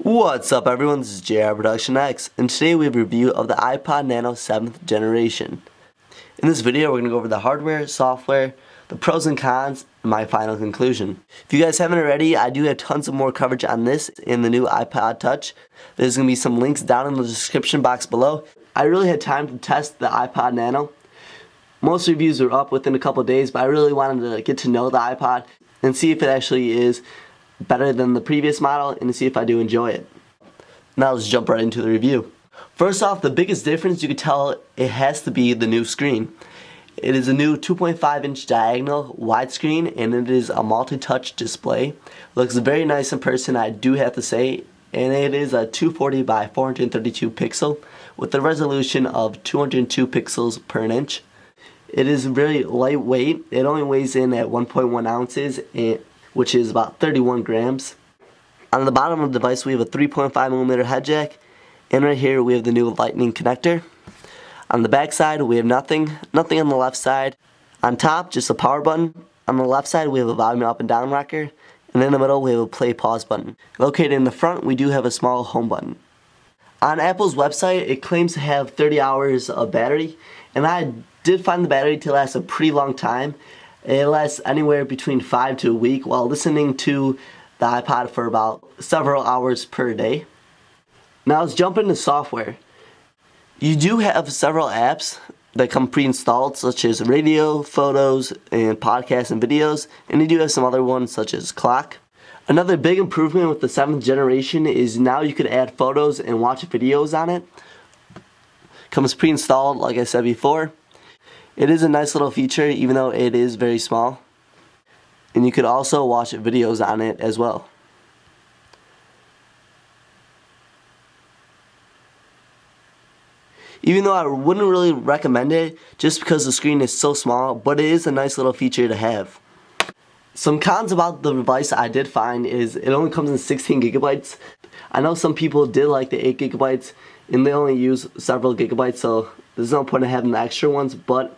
What's up everyone, this is JR Production X, and today we have a review of the iPod Nano 7th generation. In this video we're going to go over the hardware, software, the pros and cons, and my final conclusion. If you guys haven't already, I do have tons of more coverage on this in the new iPod Touch. There's going to be some links down in the description box below. I really had time to test the iPod Nano. Most reviews are up within a couple of days, but I really wanted to get to know the iPod and see if it actually is better than the previous model and to see if I do enjoy it. Now let's jump right into the review. First off, the biggest difference you can tell, it has to be the new screen. It is a new 2.5 inch diagonal widescreen and it is a multi-touch display. Looks very nice in person, I do have to say, and it is a 240 by 432 pixel with a resolution of 202 pixels per inch. It is very lightweight. It only weighs in at 1.1 ounces, which is about 31 grams. On the bottom of the device we have a 3.5mm head jack, and right here we have the new lightning connector. On the back side we have nothing on the left side. On top just a power button. On the left side we have a volume up and down rocker, and in the middle we have a play pause button. Located in the front we do have a small home button. On Apple's website it claims to have 30 hours of battery, and I did find the battery to last a pretty long time. It lasts anywhere between 5 to a week while listening to the iPod for about several hours per day. Now let's jump into software. You do have several apps that come pre-installed, such as radio, photos, and podcasts and videos, and you do have some other ones such as clock. Another big improvement with the 7th generation is now you can add photos and watch videos on it. Comes pre-installed, like I said before. It is a nice little feature even though it is very small. And you could also watch videos on it as well. Even though I wouldn't really recommend it just because the screen is so small, but it is a nice little feature to have. Some cons about the device I did find is it only comes in 16 gigabytes. I know some people did like the 8 gigabytes and they only use several gigabytes, so there's no point in having the extra ones, but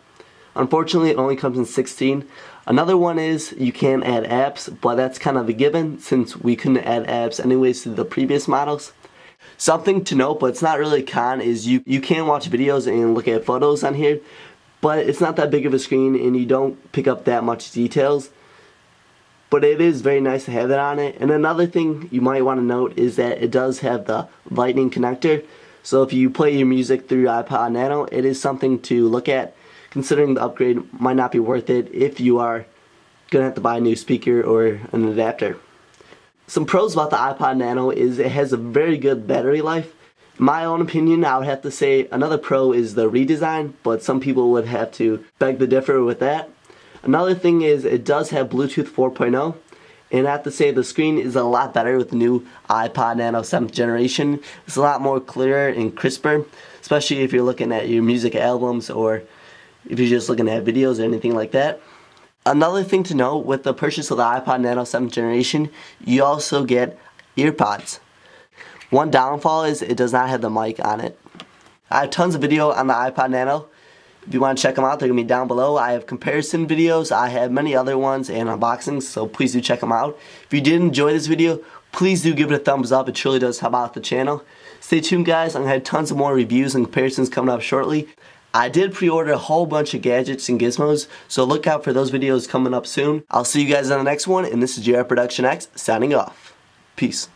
unfortunately it only comes in 16. Another one is you can add apps, but that's kind of a given since we couldn't add apps anyways to the previous models. Something to note, but it's not really a con, is you can watch videos and look at photos on here, but it's not that big of a screen and you don't pick up that much details. But it is very nice to have that on it. And another thing you might want to note is that it does have the lightning connector. So if you play your music through your iPod Nano, it is something to look at, considering the upgrade might not be worth it if you are going to have to buy a new speaker or an adapter. Some pros about the iPod Nano is it has a very good battery life. In my own opinion, I would have to say another pro is the redesign, but some people would have to beg to differ with that. Another thing is it does have Bluetooth 4.0, and I have to say the screen is a lot better with the new iPod Nano 7th generation. It's a lot more clearer and crisper, especially if you're looking at your music albums or if you're just looking at videos or anything like that. Another thing to note, with the purchase of the iPod Nano 7th generation, you also get earpods. One downfall is it does not have the mic on it. I have tons of video on the iPod Nano. If you want to check them out, they're going to be down below. I have comparison videos, I have many other ones, and unboxings, so please do check them out. If you did enjoy this video, please do give it a thumbs up. It truly does help out the channel. Stay tuned guys, I'm going to have tons of more reviews and comparisons coming up shortly. I did pre-order a whole bunch of gadgets and gizmos, so look out for those videos coming up soon. I'll see you guys on the next one, and this is JR Production X signing off. Peace.